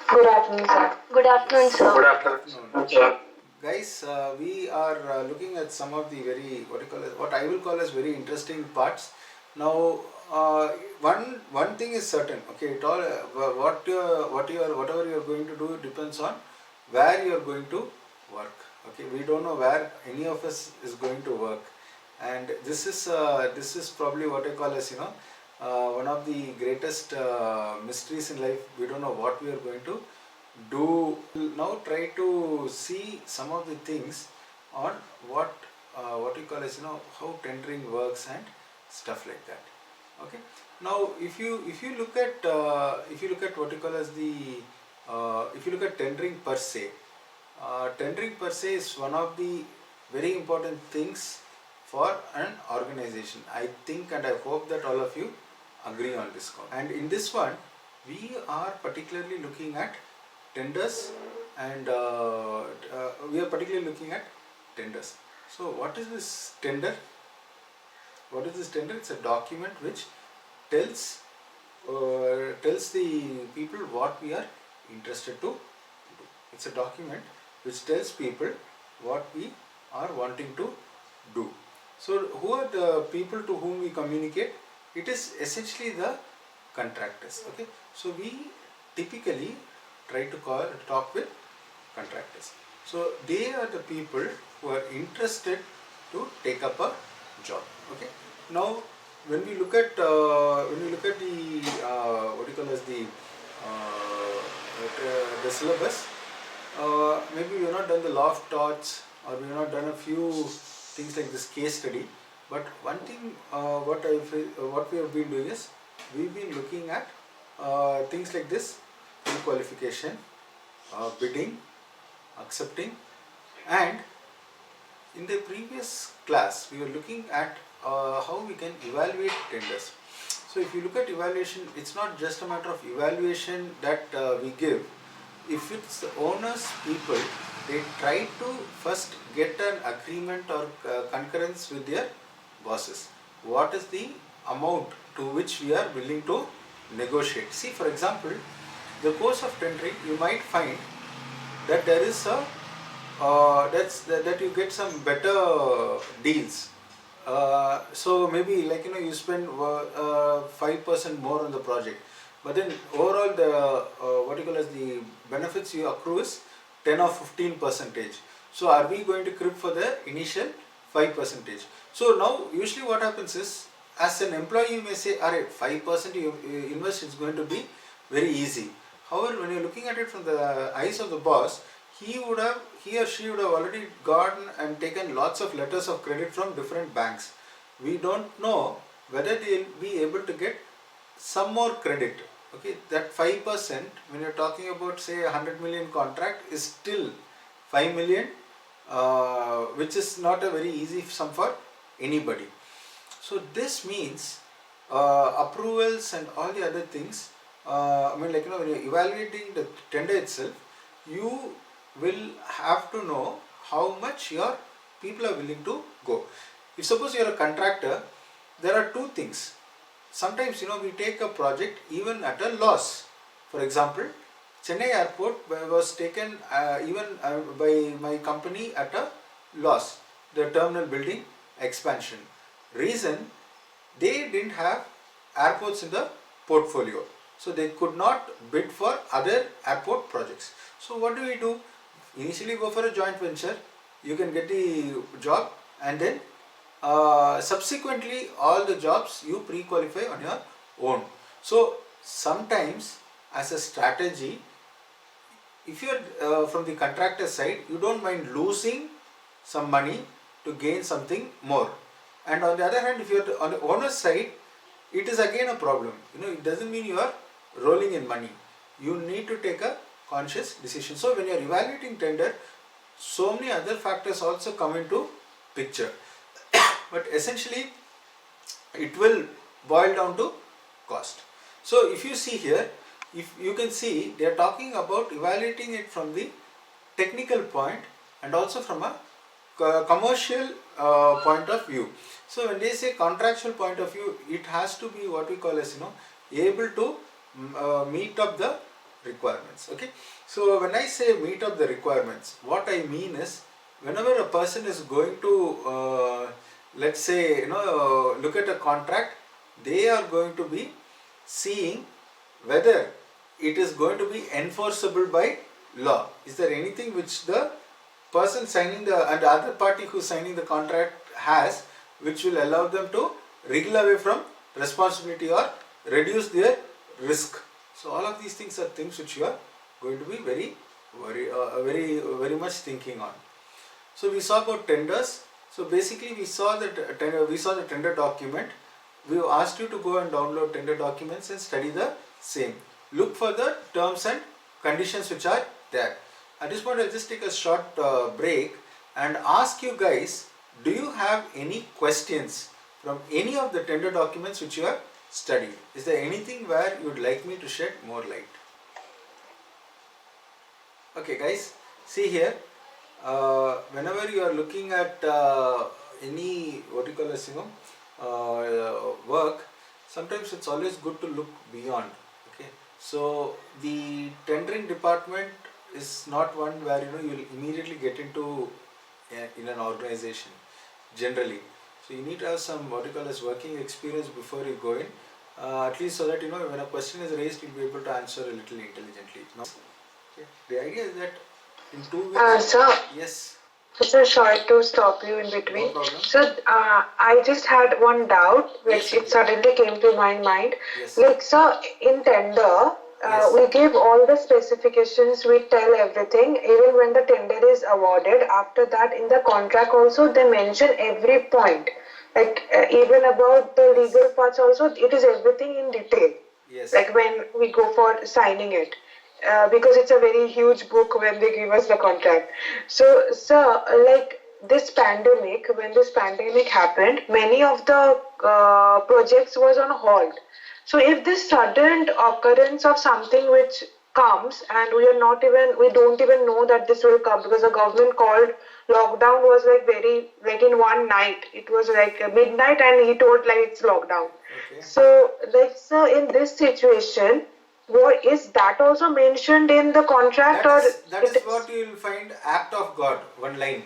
Good afternoon, sir. Good afternoon, sir. Good afternoon. Okay. Guys, we are looking at some of the very what I will call as very interesting parts. Now, one thing is certain. Okay, it all whatever you are going to do depends on where you are going to work. Okay, we don't know where any of us is going to work, and this is probably what I call as one of the greatest mysteries in life. We don't know what we are going to do. Now try to see some of the things on what you call as how tendering works and stuff like that. Okay, now if you look at what you call as the if you look at tendering per se is one of the very important things for an organization. I think and I hope that all of you agree on this call. And in this one, we are particularly looking at tenders, and we are particularly looking at tenders. So what is this tender? What is this tender? It's a document which tells tells the people what we are interested to do. It's a document which tells people what we are wanting to do. So who are the people to whom we communicate? It is essentially the contractors. Okay, so we typically try to talk with contractors. So they are the people who are interested to take up a job. Okay. Now, when we look at the what do you call as the syllabus, maybe we have not done the law of torts, or we have not done a few things like this case study. But one thing what we have been doing is we've been looking at things like this: pre-qualification, bidding, accepting, and in the previous class we were looking at how we can evaluate tenders. So if you look at evaluation, it's not just a matter of evaluation that we give. If it's the owners people, they try to first get an agreement or concurrence with their bosses. What is the amount to which we are willing to negotiate? See, for example, the course of tendering, you might find that there is a that you get some better deals. So maybe like you spend 5% more on the project, but then overall the what you call as the benefits you accrue is 10 or 15 percentage. So are we going to crib for the initial 5 percentage? So now usually what happens is, as an employee you may say, alright, 5% you invest, it's going to be very easy. However, when you're looking at it from the eyes of the boss, he or she would have already gone and taken lots of letters of credit from different banks. We don't know whether they'll be able to get some more credit. Okay, that 5%, when you're talking about say 100 million contract, is still 5 million, which is not a very easy sum for anybody. So this means approvals and all the other things. When you're evaluating the tender itself, you will have to know how much your people are willing to go. If suppose you're a contractor, there are two things. Sometimes we take a project even at a loss. For example, Chennai Airport was taken even by my company at a loss. The terminal building expansion. Reason, they didn't have airports in the portfolio, so they could not bid for other airport projects. So what do? Initially go for a joint venture, you can get the job, and then subsequently all the jobs you pre-qualify on your own. So sometimes as a strategy, if you're from the contractor side, you don't mind losing some money to gain something more. And on the other hand, if you're on the owner's side, it is again a problem. It doesn't mean you are rolling in money. You need to take a conscious decision. So when you are evaluating tender, so many other factors also come into picture. But essentially, it will boil down to cost. So if you see here, if you can see, they are talking about evaluating it from the technical point and also from a commercial point of view. So when they say contractual point of view, it has to be what we call as able to meet up the requirements. Okay, so when I say meet up the requirements, what I mean is whenever a person is going to let's say look at a contract, they are going to be seeing whether it is going to be enforceable by law. Is there anything which the person signing and the other party who is signing the contract has which will allow them to wriggle away from responsibility or reduce their risk. So all of these things are things which you are going to be very much thinking on. So we saw about tenders. So basically we saw the tender document. We asked you to go and download tender documents and study the same. Look for the terms and conditions which are there. At this point I'll just take a short break and ask you guys, do you have any questions from any of the tender documents which you have studied? Is there anything where you would like me to shed more light? Okay guys, see here, whenever you are looking at any work, sometimes it's always good to look beyond. Okay, so the tendering department is not one where you will immediately get into in an organization generally. So you need to have some working experience before you go in, at least so that when a question is raised, you'll be able to answer a little intelligently. No? Okay. The idea is that in 2 weeks. Sir. Yes. So sorry to stop you in between. No problem. So I just had one doubt which Yes, it suddenly came to my mind. Yes. Like, sir, in tender, Yes. we give all the specifications, we tell everything, even when the tender is awarded. After that, in the contract also, they mention every point. Like, even about the legal parts also, it is everything in detail. Yes. Like when we go for signing it. Because it's a very huge book when they give us the contract. So, sir, like when this pandemic happened, many of the projects was on hold. So, if this sudden occurrence of something which comes and we don't even know that this will come, because the government called lockdown was like in one night. It was like midnight and he told like it's lockdown. Okay. So, like, sir, in this situation, what is that also mentioned in the contract? That is what you will find, act of God, one line.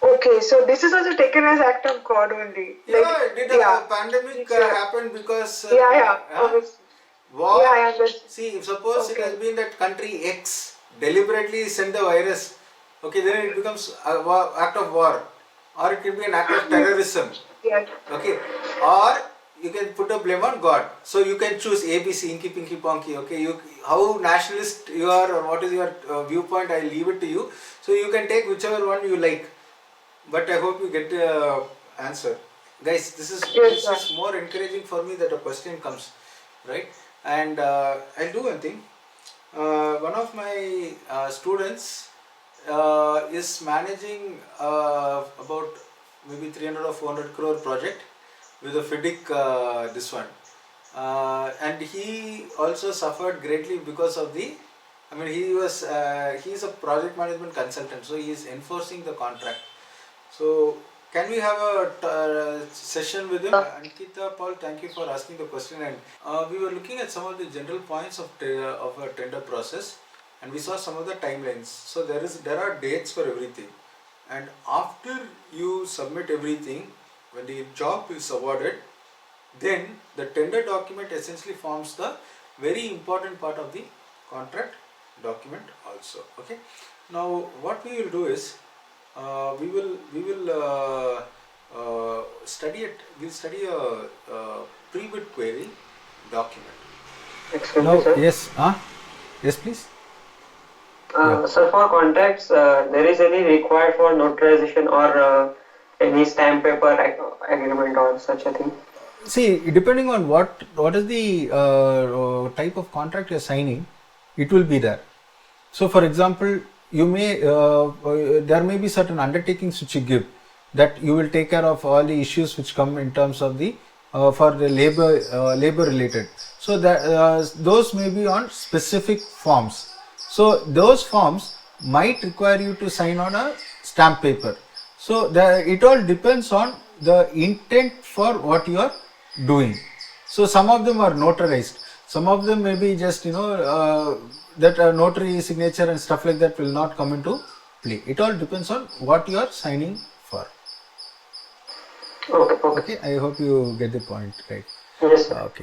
Okay, so this is also taken as act of God only. Did a pandemic happen because war? Yeah, I understand. See, if suppose it has been that country X deliberately sent the virus, okay, then it becomes an act of war, or it can be an act of terrorism. Yeah. Okay, or you can put a blame on God. So you can choose ABC, Inky Pinky Ponky. Okay, how nationalist you are or what is your viewpoint, I leave it to you. So you can take whichever one you like. But I hope you get the answer. Guys, this is more encouraging for me that a question comes, right? And I'll do one thing. One of my students is managing about maybe 300 or 400 crore project with a FIDIC this one. And he also suffered greatly because of he's a project management consultant, so he is enforcing the contract. So can we have a session with him? Ankita, Paul, thank you for asking the question. And we were looking at some of the general points of a tender process, and we saw some of the timelines. So there are dates for everything, and after you submit everything, when the job is awarded, then the tender document essentially forms the very important part of the contract document also. Okay. Now what we will do is we will study a pre-bid query document. Excuse me, sir. Yes, please. Sir, for contracts, there is any required for notarization or any stamp paper agreement or such a thing? See, depending on what is the type of contract you are signing, it will be there. So, for example, you may there may be certain undertakings which you give, that you will take care of all the issues which come in terms of the for the labor related. So that those may be on specific forms. So those forms might require you to sign on a stamp paper. So it all depends on the intent for what you are doing. So some of them are notarized. Some of them maybe just that notary signature and stuff like that will not come into play. It all depends on what you are signing for. Okay. Okay, I hope you get the point, right? Yes, sir. Okay.